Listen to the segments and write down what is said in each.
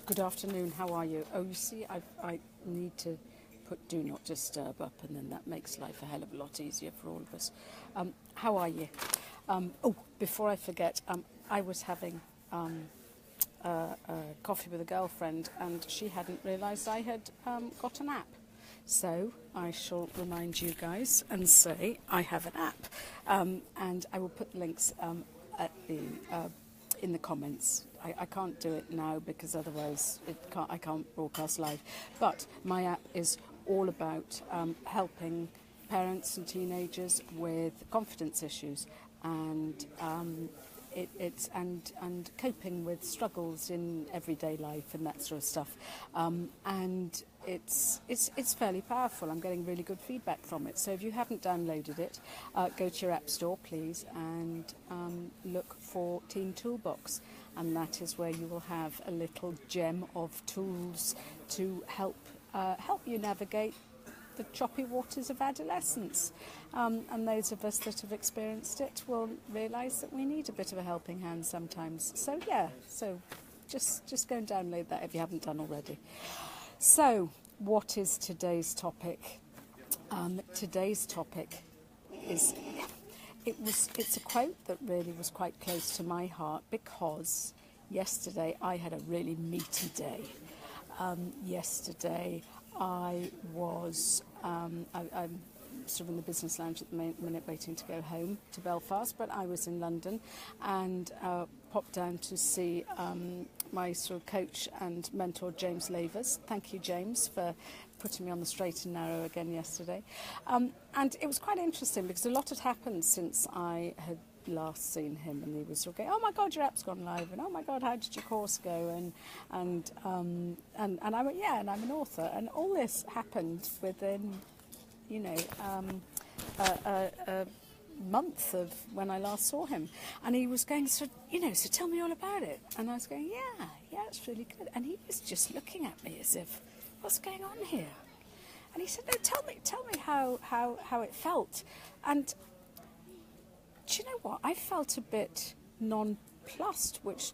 Good afternoon, how are you? Oh, you see, I need to put do not disturb up, and then that makes life a hell of a lot easier for all of us. How are you? Before I forget, I was having coffee with a girlfriend, and she hadn't realised I had got an app. So I shall remind you guys and say I have an app, and I will put the links at the in the comments. I can't do it now because otherwise I can't broadcast live. But my app is all about helping parents and teenagers with confidence issues and and coping with struggles in everyday life and that sort of stuff. And it's fairly powerful. I'm getting really good feedback from it. So if you haven't downloaded it, go to your app store, please, and look for Teen Toolbox. And that is where you will have a little gem of tools to help you navigate the choppy waters of adolescence. And those of us that have experienced it will realise that we need a bit of a helping hand sometimes. So yeah, so just go and download that if you haven't done already. So what is today's topic? Today's topic is, it's a quote that really was quite close to my heart, because yesterday I had a really meaty day. Yesterday I was, I'm sort of in the business lounge at the minute waiting to go home to Belfast, but I was in London and popped down to see my sort of coach and mentor, James Lavers. Thank you, James, for putting me on the straight and narrow again yesterday. And it was quite interesting because a lot had happened since I had last seen him, and he was sort of going, "Oh my God, your app's gone live," and "Oh my God, how did your course go?" And I went, "Yeah, and I'm an author." And all this happened within, a month of when I last saw him. And he was going, so tell me all about it. And I was going, yeah, it's really good. And he was just looking at me as if, what's going on here? And he said, no, tell me how it felt. And do you know what? I felt a bit nonplussed, which,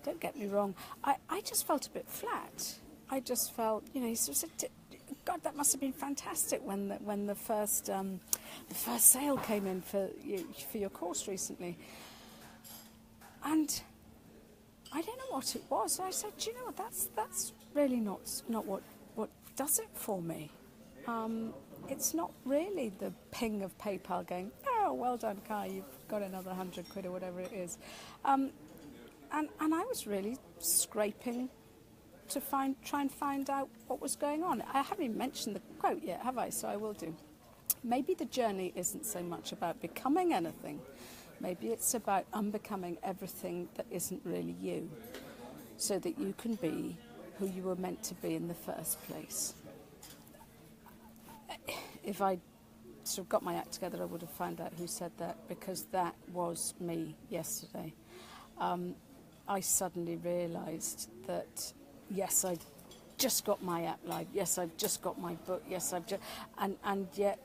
don't get me wrong, I just felt a bit flat. I just felt, he sort of said, God, that must have been fantastic when the first sale came in for your course recently. And I don't know what it was. I said, do you know what? That's really not what does it for me. It's not really the ping of PayPal going, "Oh, well done, Kai, you've got another 100 quid or whatever it is." And I was really scraping to try and find out what was going on. I haven't even mentioned the quote yet, have I? So I will do. Maybe the journey isn't so much about becoming anything. Maybe it's about unbecoming everything that isn't really you, so that you can be who you were meant to be in the first place. If I sort of got my act together, I would have found out who said that, because that was me yesterday. I suddenly realised that, yes, I've just got my app live. Yes, I've just got my book. Yes, I've just, and yet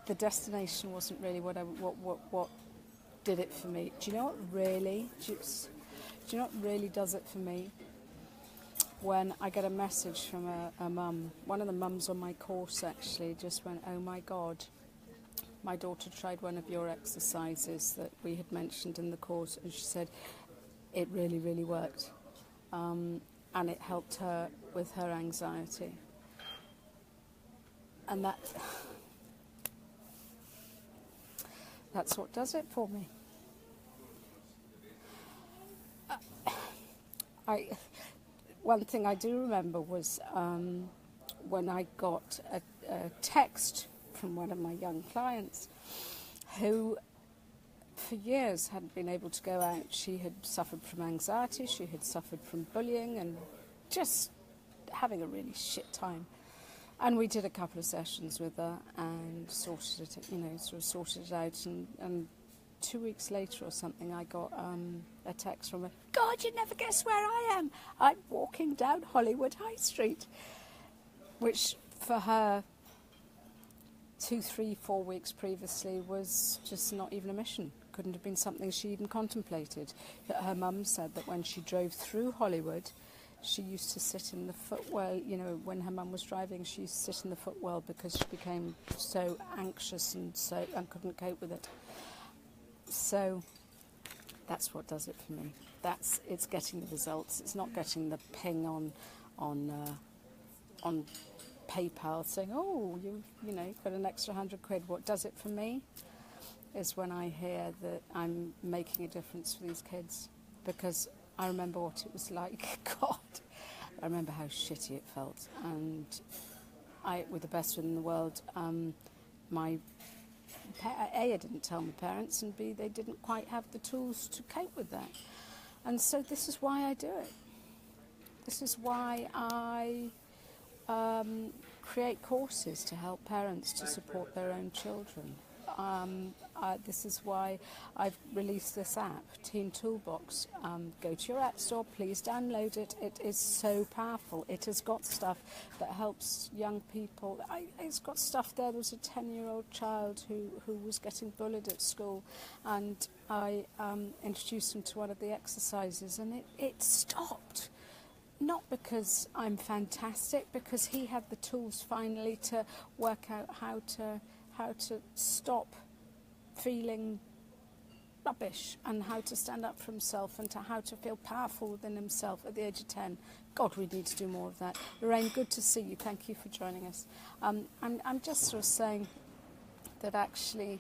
the destination wasn't really what did it for me. Do you know what really? Do you know what really does it for me? When I get a message from a mum, one of the mums on my course actually just went, "Oh my God, my daughter tried one of your exercises that we had mentioned in the course," and she said it really, really worked. And it helped her with her anxiety. And that's what does it for me. One thing I do remember was when I got a text from one of my young clients who for years hadn't been able to go out. She had suffered from anxiety, she had suffered from bullying, and just having a really shit time. And we did a couple of sessions with her and sorted it out. And 2 weeks later or something, I got a text from her. "God, you'd never guess where I am. I'm walking down Hollywood High Street," which for her 2, 3, 4 weeks previously was just not even a mission. couldn't have been something she even contemplated. Her mum said that when she drove through Hollywood, she used to sit in the footwell, you know, when her mum was driving, she used to sit in the footwell because she became so anxious and couldn't cope with it. So that's what does it for me. It's getting the results. It's not getting the ping on PayPal saying, oh, you've got an extra £100. What does it for me is when I hear that I'm making a difference for these kids, because I remember what it was like. God, I remember how shitty it felt. And with the best will in the world, I didn't tell my parents, and B, they didn't quite have the tools to cope with that. And so this is why I do it. This is why I create courses to help parents to support their own children. This is why I've released this app, Teen Toolbox. Go to your app store, please download it. It is so powerful. It has got stuff that helps young people. It's got stuff there. There was a 10-year-old child who was getting bullied at school, and I introduced him to one of the exercises, and it stopped. Not because I'm fantastic, because he had the tools finally to work out how to stop feeling rubbish and how to stand up for himself and how to feel powerful within himself at the age of 10. God, we need to do more of that. Lorraine, good to see you. Thank you for joining us. I'm just sort of saying that actually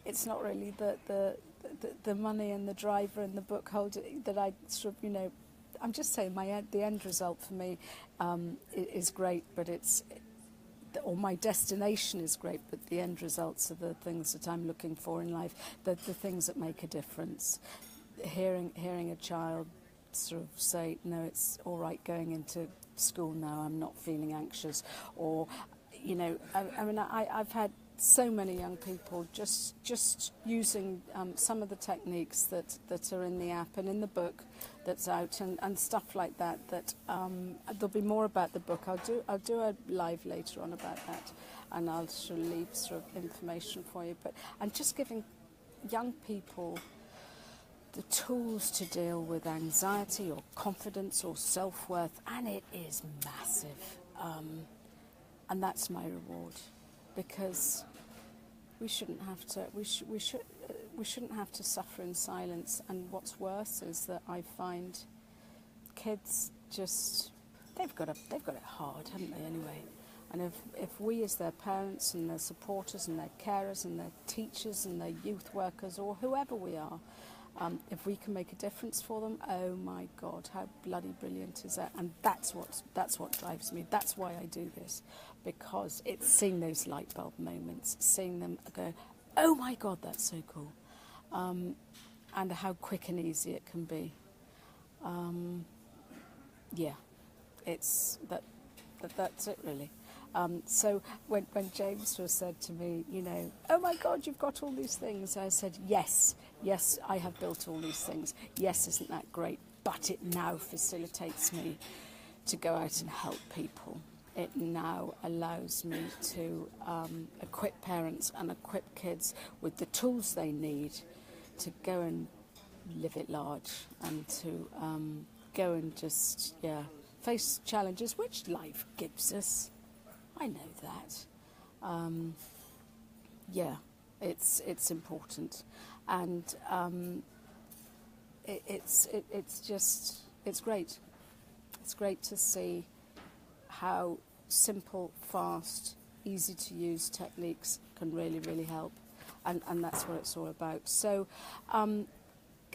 it's not really the money and the driver and the book holder that I sort of, I'm just saying the end result for me is great, but or my destination is great, but the end results are the things that I'm looking for in life, the things that make a difference. Hearing a child sort of say, no, it's all right going into school now, I'm not feeling anxious, or, I've had so many young people just using some of the techniques that are in the app and in the book that's out and stuff like that. There'll be more about the book. I'll do a live later on about that, and I'll sort of leave sort of information for you. But I'm just giving young people the tools to deal with anxiety or confidence or self-worth, and it is massive. And that's my reward, because we shouldn't have to. We shouldn't have to suffer in silence. And what's worse is that I find kids they've got it hard, haven't they? Anyway, and if we as their parents and their supporters and their carers and their teachers and their youth workers or whoever we are, if we can make a difference for them, oh my God, how bloody brilliant is that? And that's what drives me. That's why I do this, because it's seeing those light bulb moments, seeing them go, oh my God, that's so cool, and how quick and easy it can be. It's that's it really. So when James was said to me, oh my God, you've got all these things, I said, yes, I have built all these things. Yes, isn't that great? But it now facilitates me to go out and help people. It now allows me to equip parents and equip kids with the tools they need to go and live it large and to go and just, face challenges which life gives us. I know that. It's important, and it's great. It's great to see how simple, fast, easy to use techniques can really, really help, and that's what it's all about. So go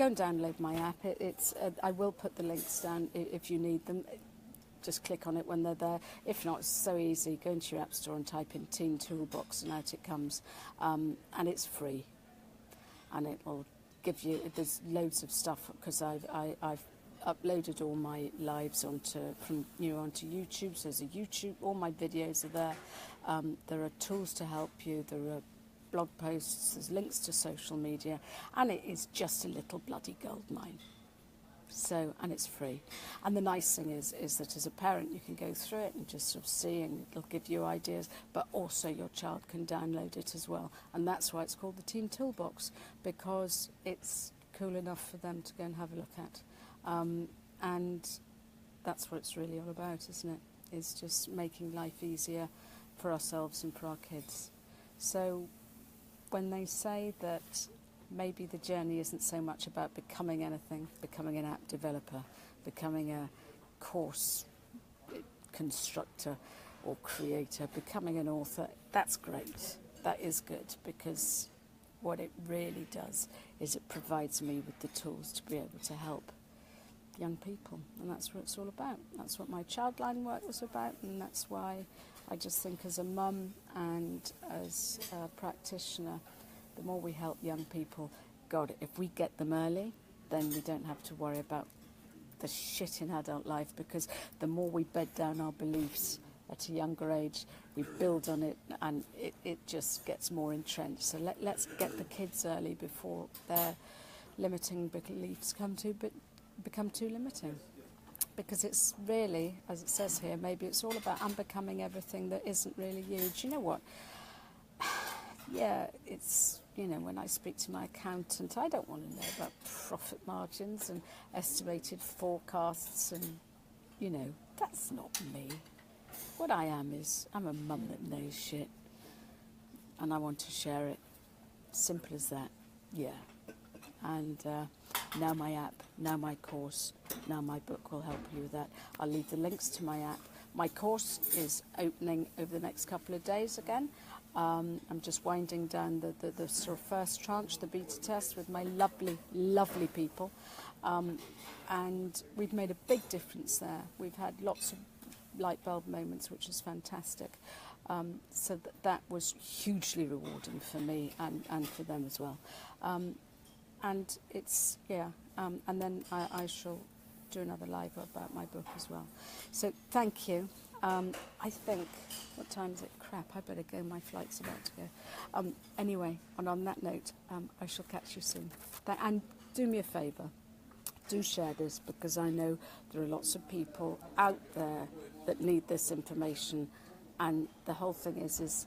and download my app. I will put the links down if you need them. Just click on it when they're there. If not, it's so easy. Go into your app store and type in Teen Toolbox, and out it comes. And it's free, and it will give you. There's loads of stuff because I've uploaded all my lives onto YouTube. So there's a YouTube. All my videos are there. There are tools to help you. There are blog posts. There's links to social media, and it is just a little bloody goldmine. So, and it's free. And the nice thing is that as a parent, you can go through it and just sort of see, and it'll give you ideas, but also your child can download it as well. And that's why it's called the Teen Toolbox, because it's cool enough for them to go and have a look at. And that's what it's really all about, isn't it? It's just making life easier for ourselves and for our kids. So when they say that maybe the journey isn't so much about becoming anything, becoming an app developer, becoming a course constructor or creator, becoming an author, that's great. That is good, because what it really does is it provides me with the tools to be able to help young people, and that's what it's all about. That's what my childline work was about, and that's why I just think as a mum and as a practitioner, the more we help young people, God, if we get them early, then we don't have to worry about the shit in adult life, because the more we bed down our beliefs at a younger age, we build on it, and it just gets more entrenched. So let's get the kids early before their limiting beliefs become too limiting. Because it's really, as it says here, maybe it's all about unbecoming everything that isn't really you. Do you know what? Yeah, it's, when I speak to my accountant, I don't want to know about profit margins and estimated forecasts and, that's not me. What I am is, I'm a mum that knows shit, and I want to share it. Simple as that, yeah. And now my app, now my course, now my book will help you with that. I'll leave the links to my app. My course is opening over the next couple of days again. I'm just winding down the sort of first tranche, the beta test, with my lovely, lovely people. And we've made a big difference there. We've had lots of light bulb moments, which is fantastic. So that was hugely rewarding for me and for them as well. And it's, and then I shall do another live about my book as well. So thank you. I think, what time is it? Crap, I better go, my flight's about to go. Anyway, and on that note, I shall catch you soon. And do me a favour, do share this, because I know there are lots of people out there that need this information, and the whole thing is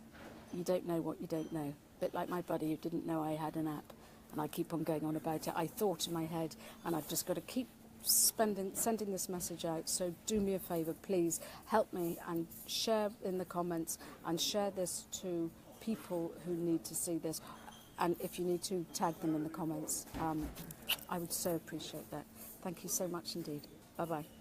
you don't know what you don't know. A bit like my buddy who didn't know I had an app, and I keep on going on about it. I thought in my head, and I've just got to keep sending this message out. So do me a favour, please help me and share in the comments, and share this to people who need to see this, and if you need to, tag them in the comments. I would so appreciate that. Thank you so much indeed. Bye bye.